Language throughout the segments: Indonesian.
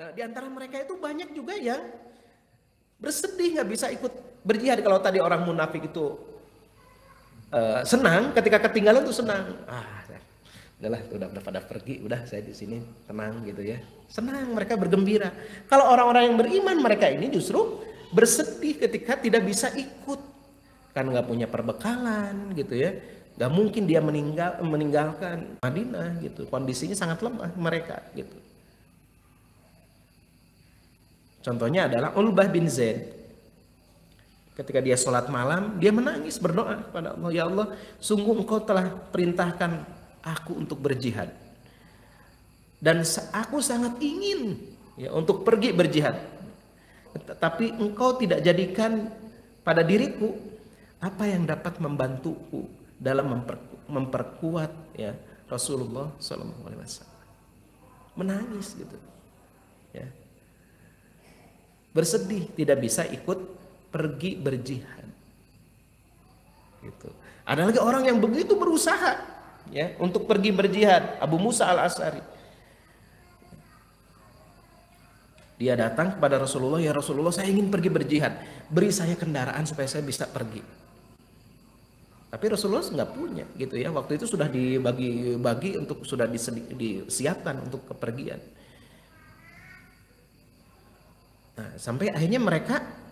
Nah, di antara mereka itu banyak juga yang bersedih nggak bisa ikut berjihad. Kalau tadi orang munafik itu senang, ketika ketinggalan tuh senang. Udahlah, udah pada pergi, udah saya di sini tenang gitu ya. Senang, mereka bergembira. Kalau orang-orang yang beriman, mereka ini justru bersedih ketika tidak bisa ikut, kan nggak punya perbekalan gitu ya. Nggak mungkin dia meninggalkan Madinah gitu. Kondisinya sangat lemah mereka gitu. Contohnya adalah Ulbah bin Zaid. Ketika dia sholat malam, dia menangis berdoa kepada Allah, ya Allah, sungguh Engkau telah perintahkan aku untuk berjihad. Dan aku sangat ingin ya untuk pergi berjihad. Tapi Engkau tidak jadikan pada diriku apa yang dapat membantuku dalam memperkuat ya Rasulullah SAW. Menangis gitu. Ya. Bersedih tidak bisa ikut pergi berjihad gitu. Ada lagi orang yang begitu berusaha ya untuk pergi berjihad, Abu Musa al-Asy'ari. Dia datang kepada Rasulullah, ya Rasulullah, saya ingin pergi berjihad, beri saya kendaraan supaya saya bisa pergi. Tapi Rasulullah nggak punya gitu ya, waktu itu sudah dibagi-bagi untuk sudah disiapkan untuk kepergian. Nah, sampai akhirnya mereka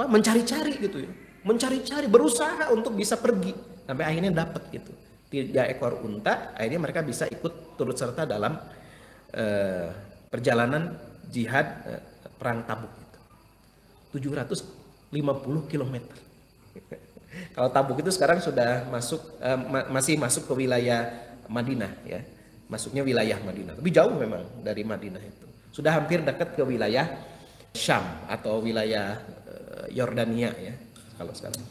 mencari-cari gitu ya, mencari-cari, berusaha untuk bisa pergi, sampai akhirnya dapat gitu 3 ekor unta. Akhirnya mereka bisa ikut turut serta dalam perjalanan jihad perang Tabuk itu 750 km. Kalau Tabuk itu sekarang sudah masih masuk ke wilayah Madinah ya, masuknya wilayah Madinah, tapi jauh memang dari Madinah itu, sudah hampir dekat ke wilayah Syam atau wilayah Yordania ya kalau sekarang.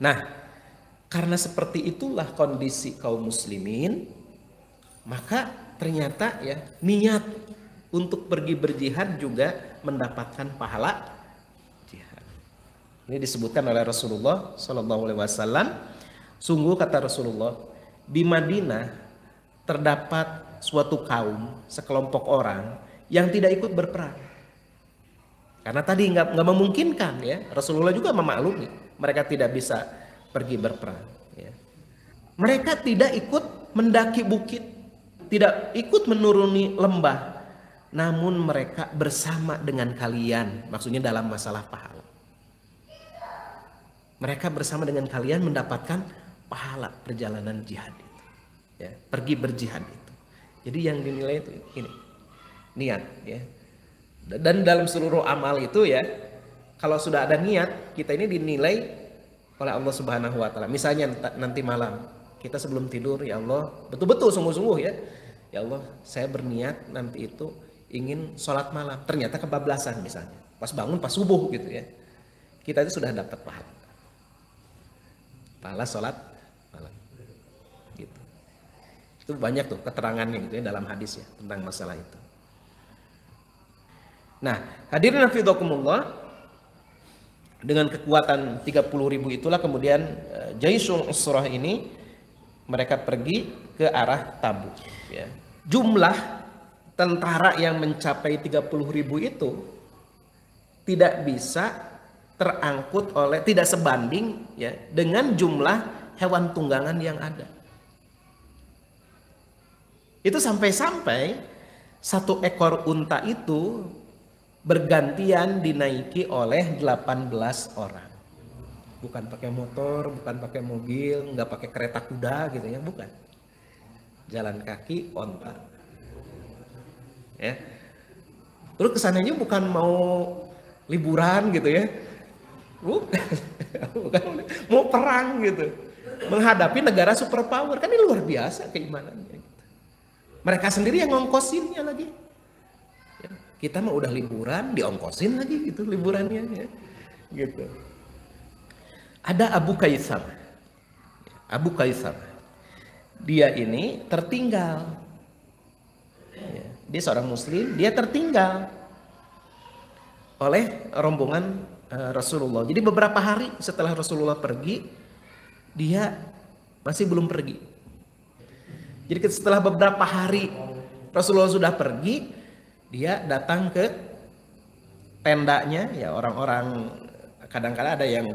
Nah, karena seperti itulah kondisi kaum muslimin, maka ternyata ya niat untuk pergi berjihad juga mendapatkan pahala jihad. Ini disebutkan oleh Rasulullah SAW. Sungguh kata Rasulullah, di Madinah terdapat suatu kaum, sekelompok orang yang tidak ikut berperang. Karena tadi nggak memungkinkan ya, Rasulullah juga memaklumi mereka tidak bisa pergi berperang. Ya. Mereka tidak ikut mendaki bukit, tidak ikut menuruni lembah, namun mereka bersama dengan kalian, maksudnya dalam masalah pahala. Mereka bersama dengan kalian mendapatkan pahala perjalanan jihad itu, ya, pergi berjihad itu. Jadi yang dinilai itu ini niat ya. Dan dalam seluruh amal itu ya, kalau sudah ada niat, kita ini dinilai oleh Allah Subhanahu wa taala. Misalnya nanti malam kita sebelum tidur, ya Allah, betul-betul sungguh-sungguh ya. Ya Allah, saya berniat nanti itu ingin sholat malam. Ternyata kebablasan misalnya. Pas bangun pas subuh gitu ya. Kita itu sudah dapat pahala. Pahala sholat malam. Gitu. Itu banyak tuh keterangannya gitu ya dalam hadis ya tentang masalah itu. Nah, hadirin hafizakumullah, dengan kekuatan 30.000 itulah kemudian Jaisul Usrah ini mereka pergi ke arah Tabuk ya. Jumlah tentara yang mencapai 30.000 itu tidak bisa terangkut oleh, tidak sebanding ya dengan jumlah hewan tunggangan yang ada. Itu sampai-sampai 1 ekor unta itu bergantian dinaiki oleh 18 orang. Bukan pakai motor, bukan pakai mobil, nggak pakai kereta kuda gitu ya, bukan. Jalan kaki, onta. Ya. Terus kesananya bukan mau liburan gitu ya. Bukan. Bukan mau perang gitu. Menghadapi negara superpower, kan ini luar biasa keimanannya gitu. Mereka sendiri yang ngongkosinnya lagi. Kita mah udah liburan, diongkosin lagi gitu liburannya ya. Gitu. Ada Abu Kaisar. Abu Kaisar. Dia ini tertinggal. Ya, dia seorang muslim, dia tertinggal oleh rombongan Rasulullah. Jadi beberapa hari setelah Rasulullah pergi, dia masih belum pergi. Jadi setelah beberapa hari Rasulullah sudah pergi, Dia datang ke tendanya, ya orang-orang kadang-kala ada yang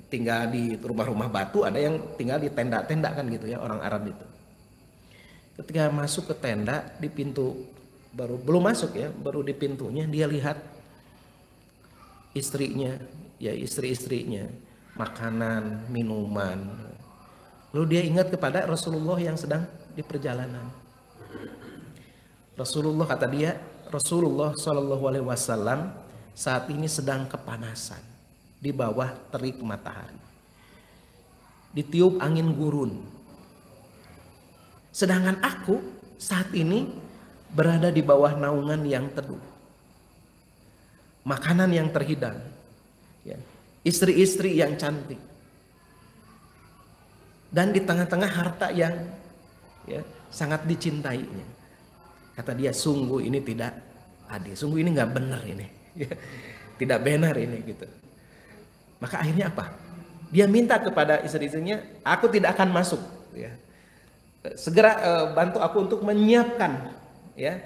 tinggal di rumah-rumah batu, ada yang tinggal di tenda-tenda kan gitu ya, orang Arab itu. Ketika masuk ke tenda, di pintu, belum masuk ya, baru di pintunya dia lihat istrinya, ya istri-istrinya, makanan, minuman. Lalu dia ingat kepada Rasulullah yang sedang di perjalanan. Rasulullah, kata dia, Rasulullah Shallallahu Alaihi Wasallam saat ini sedang kepanasan di bawah terik matahari, ditiup angin gurun. Sedangkan aku saat ini berada di bawah naungan yang teduh, makanan yang terhidang, ya, istri-istri yang cantik, dan di tengah-tengah harta yang ya, sangat dicintainya. Kata dia, sungguh ini tidak adil, sungguh ini nggak benar ini, tidak benar ini gitu. Maka akhirnya apa? Dia minta kepada istri-istrinya, aku tidak akan masuk, ya. Segera bantu aku untuk menyiapkan, ya,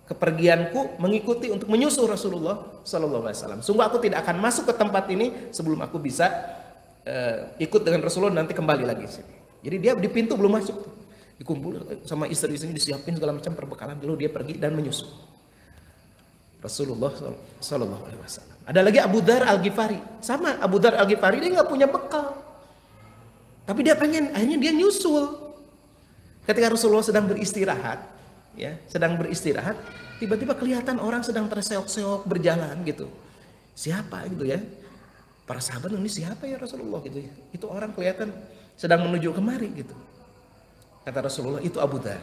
kepergianku mengikuti untuk menyusul Rasulullah Sallallahu Alaihi Wasallam. Sungguh aku tidak akan masuk ke tempat ini sebelum aku bisa ikut dengan Rasulullah, nanti kembali lagi sini. Jadi dia di pintu belum masuk, dikumpul sama istri-istrinya, disiapin segala macam perbekalan, lalu dia pergi dan menyusul Rasulullah Sallallahu Alaihi Wasallam. Ada lagi Abu Dzar Al-Ghifari, sama Abu Dzar Al-Ghifari, dia nggak punya bekal, tapi dia pengen, akhirnya dia nyusul. Ketika Rasulullah sedang beristirahat, ya, sedang beristirahat, tiba-tiba kelihatan orang sedang terseok-seok berjalan gitu. Siapa gitu ya? Para sahabat, ini siapa ya Rasulullah gitu ya? Itu orang kelihatan sedang menuju kemari gitu. Kata Rasulullah, itu Abu Dzar.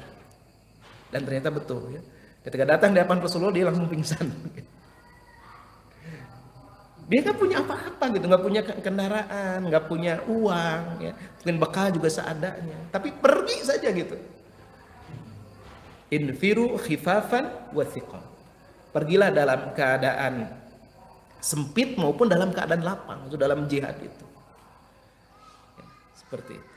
Dan ternyata betul ya. Ketika datang di hadapan Rasulullah, dia langsung pingsan. Dia nggak punya apa-apa gitu, nggak punya kendaraan, nggak punya uang, ya, mungkin bekal juga seadanya, tapi pergi saja gitu. Infiru khifafan wa thiqal. Pergilah dalam keadaan sempit maupun dalam keadaan lapang, itu dalam jihad itu. Ya, seperti itu.